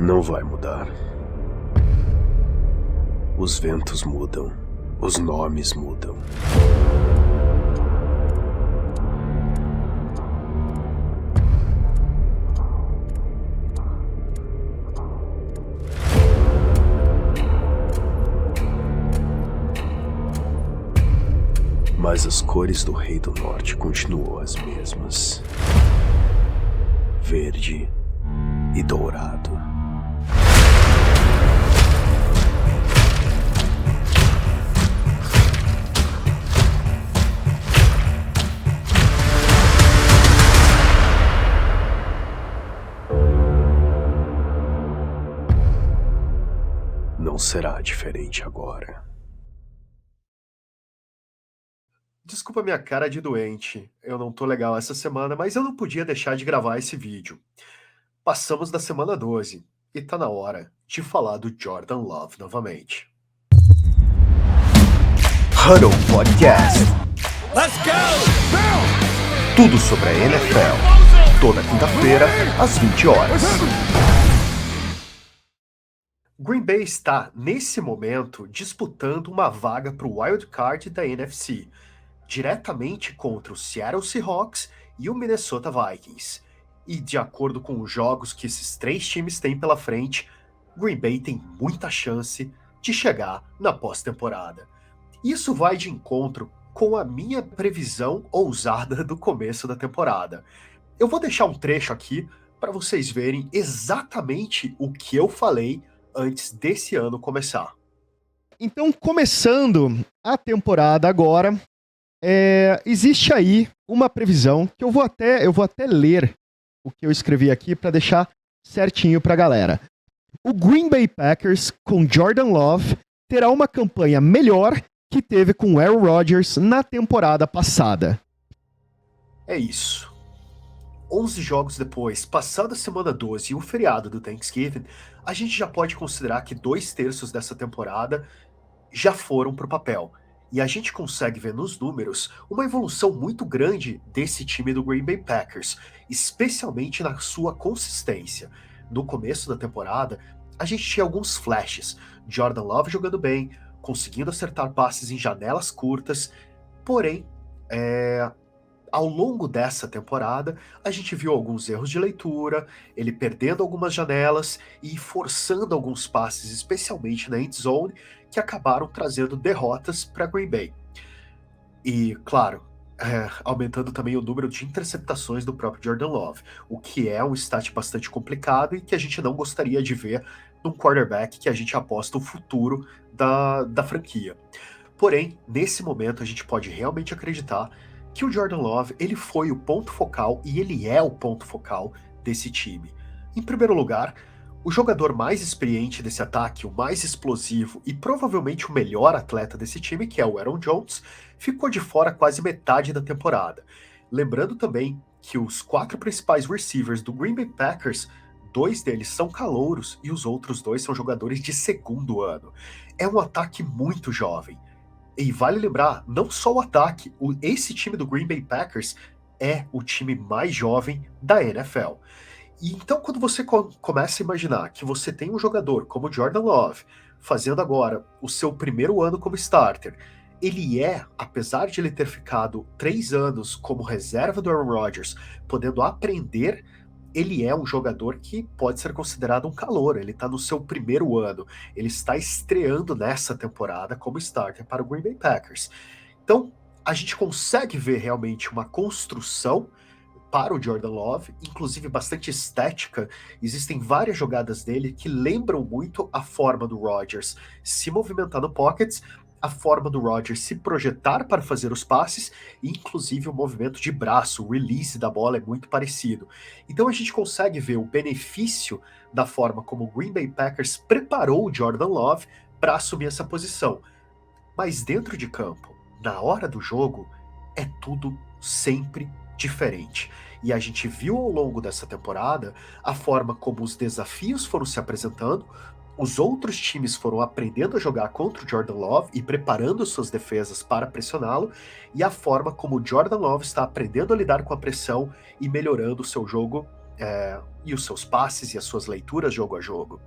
Não vai mudar. Os ventos mudam, os nomes mudam. Mas as cores do Rei do Norte continuam as mesmas: verde e dourado. Não será diferente agora. Desculpa minha cara de doente, eu não tô legal essa semana, mas eu não podia deixar de gravar esse vídeo. Passamos da semana 12 e tá na hora de falar do Jordan Love novamente. Huddle Podcast. Let's go! Tudo sobre a NFL. Toda quinta-feira, às 20 horas. Green Bay está, nesse momento, disputando uma vaga para o Wild Card da NFC, diretamente contra o Seattle Seahawks e o Minnesota Vikings. E de acordo com os jogos que esses três times têm pela frente, Green Bay tem muita chance de chegar na pós-temporada. Isso vai de encontro com a minha previsão ousada do começo da temporada. Eu vou deixar um trecho aqui para vocês verem exatamente o que eu falei antes desse ano começar. Então, começando a temporada agora, existe aí uma previsão que eu vou até ler o que eu escrevi aqui para deixar certinho para a galera. O Green Bay Packers, com Jordan Love, terá uma campanha melhor que teve com Aaron Rodgers na temporada passada. É isso. 11 jogos depois, passada a semana 12 e o feriado do Thanksgiving, a gente já pode considerar que 2/3 dessa temporada já foram para o papel. E a gente consegue ver nos números uma evolução muito grande desse time do Green Bay Packers, especialmente na sua consistência. No começo da temporada, a gente tinha alguns flashes. Jordan Love jogando bem, conseguindo acertar passes em janelas curtas, porém, ao longo dessa temporada, a gente viu alguns erros de leitura, ele perdendo algumas janelas e forçando alguns passes, especialmente na end zone, que acabaram trazendo derrotas para Green Bay. E, claro, aumentando também o número de interceptações do próprio Jordan Love, o que é um stat bastante complicado e que a gente não gostaria de ver num quarterback que a gente aposta o futuro da franquia. Porém, nesse momento, a gente pode realmente acreditar que o Jordan Love ele foi o ponto focal e ele é o ponto focal desse time. Em primeiro lugar, o jogador mais experiente desse ataque, o mais explosivo e provavelmente o melhor atleta desse time, que é o Aaron Jones, ficou de fora quase metade da temporada. Lembrando também que os 4 principais receivers do Green Bay Packers, 2 deles são calouros e os outros 2 são jogadores de segundo ano. É um ataque muito jovem. E vale lembrar, não só o ataque, esse time do Green Bay Packers é o time mais jovem da NFL. E então quando você começa a imaginar que você tem um jogador como Jordan Love, fazendo agora o seu primeiro ano como starter, ele apesar de ele ter ficado 3 anos como reserva do Aaron Rodgers, podendo aprender, ele é um jogador que pode ser considerado um calouro, ele está no seu primeiro ano, ele está estreando nessa temporada como starter para o Green Bay Packers. Então, a gente consegue ver realmente uma construção para o Jordan Love, inclusive bastante estética. Existem várias jogadas dele que lembram muito a forma do Rodgers se movimentar no pockets, a forma do Rodgers se projetar para fazer os passes, e inclusive o movimento de braço, o release da bola é muito parecido. Então a gente consegue ver o benefício da forma como o Green Bay Packers preparou o Jordan Love para assumir essa posição. Mas dentro de campo, na hora do jogo, é tudo sempre diferente. E a gente viu ao longo dessa temporada a forma como os desafios foram se apresentando, os outros times foram aprendendo a jogar contra o Jordan Love e preparando suas defesas para pressioná-lo, e a forma como o Jordan Love está aprendendo a lidar com a pressão e melhorando o seu jogo e os seus passes e as suas leituras jogo a jogo.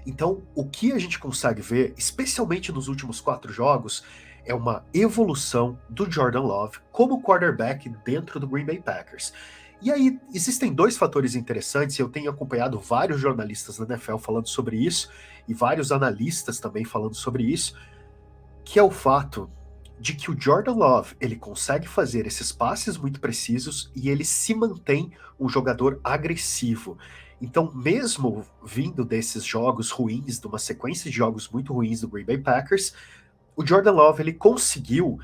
Então, o que a gente consegue ver, especialmente nos últimos 4 jogos, é uma evolução do Jordan Love como quarterback dentro do Green Bay Packers. E aí, existem 2 fatores interessantes, e eu tenho acompanhado vários jornalistas da NFL falando sobre isso, e vários analistas também falando sobre isso, que é o fato de que o Jordan Love, ele consegue fazer esses passes muito precisos e ele se mantém um jogador agressivo. Então, mesmo vindo desses jogos ruins, de uma sequência de jogos muito ruins do Green Bay Packers, o Jordan Love, ele conseguiu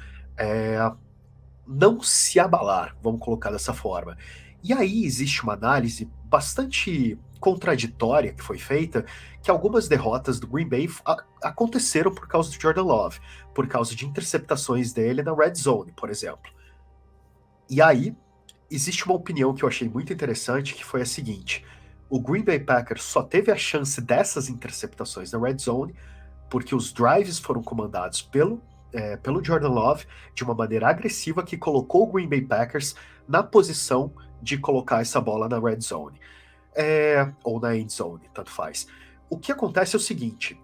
não se abalar, vamos colocar dessa forma. E aí existe uma análise bastante contraditória que foi feita, que algumas derrotas do Green Bay aconteceram por causa do Jordan Love, por causa de interceptações dele na red zone, por exemplo. E aí existe uma opinião que eu achei muito interessante, que foi a seguinte: o Green Bay Packers só teve a chance dessas interceptações na red zone porque os drives foram comandados pelo Jordan Love de uma maneira agressiva que colocou o Green Bay Packers na posição de colocar essa bola na red zone. Ou na end zone, tanto faz. O que acontece é o seguinte: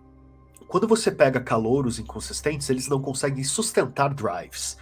quando você pega calouros inconsistentes, eles não conseguem sustentar drives.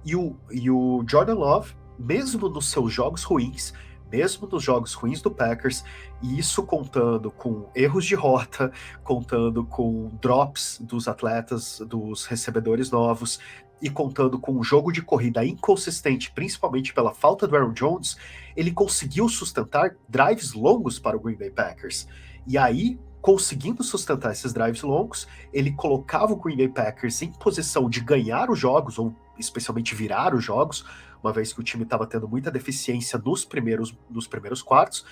E o Jordan Love, mesmo nos seus jogos ruins, mesmo nos jogos ruins do Packers, e isso contando com erros de rota, contando com drops dos atletas, dos recebedores novos, e contando com um jogo de corrida inconsistente, principalmente pela falta do Aaron Jones, ele conseguiu sustentar drives longos para o Green Bay Packers. E aí, conseguindo sustentar esses drives longos, ele colocava o Green Bay Packers em posição de ganhar os jogos, ou especialmente virar os jogos, uma vez que o time estava tendo muita deficiência nos primeiros quartos.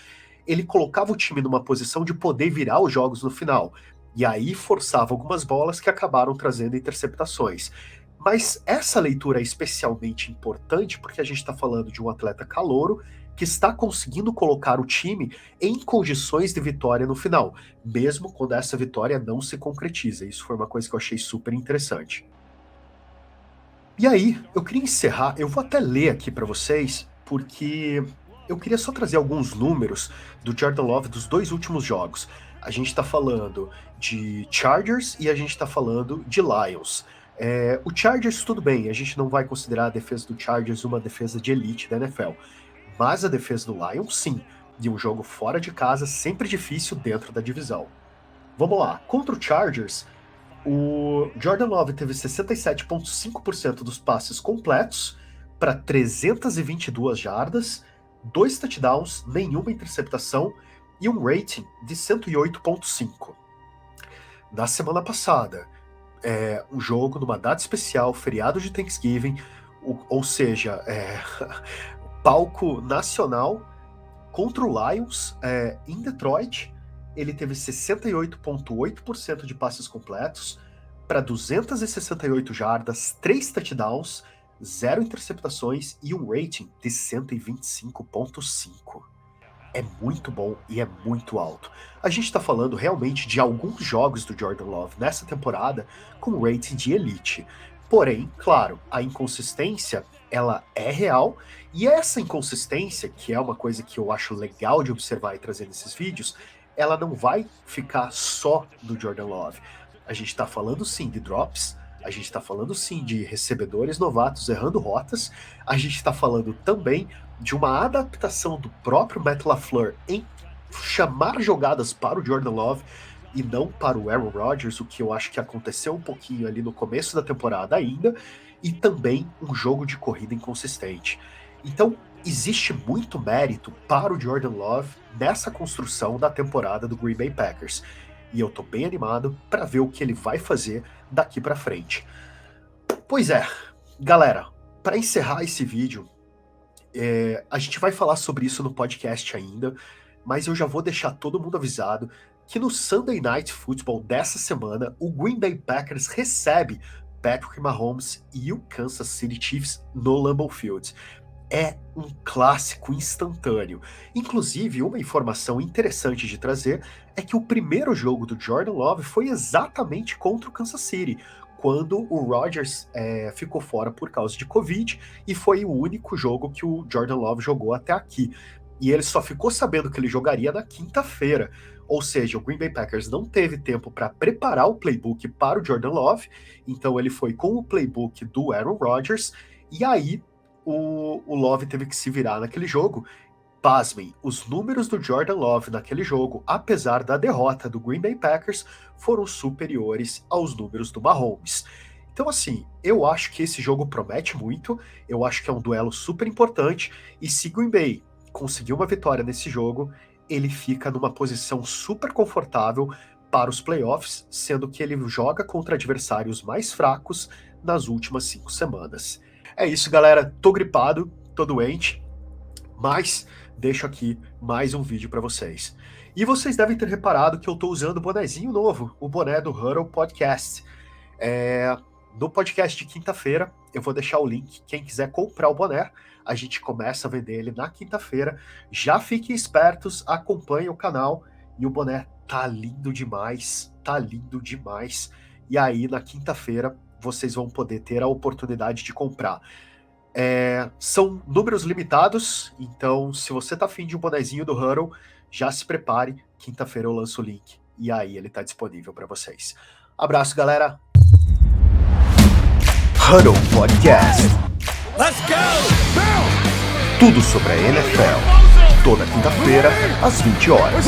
Ele colocava o time numa posição de poder virar os jogos no final. E aí forçava algumas bolas que acabaram trazendo interceptações. Mas essa leitura é especialmente importante porque a gente está falando de um atleta calouro que está conseguindo colocar o time em condições de vitória no final, mesmo quando essa vitória não se concretiza. Isso foi uma coisa que eu achei super interessante. E aí, eu queria encerrar, eu vou até ler aqui para vocês, porque eu queria só trazer alguns números do Jordan Love dos 2 últimos jogos. A gente está falando de Chargers e a gente está falando de Lions. O Chargers, tudo bem, a gente não vai considerar a defesa do Chargers uma defesa de elite da NFL, mas a defesa do Lions, sim, de um jogo fora de casa, sempre difícil dentro da divisão. Vamos lá, contra o Chargers, o Jordan Love teve 67,5% dos passes completos para 322 jardas, 2 touchdowns, nenhuma interceptação e um rating de 108,5. Na semana passada, um jogo numa data especial, feriado de Thanksgiving, ou seja, palco nacional contra o Lions em Detroit. Ele teve 68,8% de passes completos para 268 jardas, 3 touchdowns, 0 interceptações e um rating de 125,5. É muito bom e é muito alto. A gente está falando realmente de alguns jogos do Jordan Love nessa temporada com rating de elite. Porém, claro, a inconsistência, ela é real, e essa inconsistência, que é uma coisa que eu acho legal de observar e trazer nesses vídeos, ela não vai ficar só do Jordan Love. A gente está falando sim de drops, a gente está falando sim de recebedores novatos errando rotas, a gente está falando também de uma adaptação do próprio Matt LaFleur em chamar jogadas para o Jordan Love e não para o Aaron Rodgers, o que eu acho que aconteceu um pouquinho ali no começo da temporada ainda, e também um jogo de corrida inconsistente. Então, existe muito mérito para o Jordan Love nessa construção da temporada do Green Bay Packers. E eu tô bem animado para ver o que ele vai fazer daqui para frente. Pois é, galera, para encerrar esse vídeo, a gente vai falar sobre isso no podcast ainda, mas eu já vou deixar todo mundo avisado que no Sunday Night Football dessa semana, o Green Bay Packers recebe Patrick Mahomes e o Kansas City Chiefs no Lambeau Field. É um clássico instantâneo. Inclusive, uma informação interessante de trazer é que o primeiro jogo do Jordan Love foi exatamente contra o Kansas City, quando o Rodgers ficou fora por causa de Covid, e foi o único jogo que o Jordan Love jogou até aqui. e ele só ficou sabendo que ele jogaria na quinta-feira. Ou seja, o Green Bay Packers não teve tempo para preparar o playbook para o Jordan Love, então ele foi com o playbook do Aaron Rodgers, e aí o Love teve que se virar naquele jogo. Pasmem, os números do Jordan Love naquele jogo, apesar da derrota do Green Bay Packers, foram superiores aos números do Mahomes. Então, assim, eu acho que esse jogo promete muito, eu acho que é um duelo super importante, e se Green Bay conseguir uma vitória nesse jogo, ele fica numa posição super confortável para os playoffs, sendo que ele joga contra adversários mais fracos nas últimas 5 semanas. É isso, galera. Tô gripado, tô doente, mas deixo aqui mais um vídeo para vocês. E vocês devem ter reparado que eu tô usando o bonezinho novo, o boné do Huddle Podcast. No podcast de quinta-feira, eu vou deixar o link. Quem quiser comprar o boné, a gente começa a vender ele na quinta-feira. Já fiquem espertos, acompanhem o canal. E o boné tá lindo demais, tá lindo demais. E aí, na quinta-feira, vocês vão poder ter a oportunidade de comprar. São números limitados, então se você tá afim de um bonezinho do Huddle, já se prepare. Quinta-feira eu lanço o link e aí ele tá disponível para vocês. Abraço, galera! Huddle Podcast. Let's go! Tudo sobre a NFL. Toda quinta-feira, às 20 horas.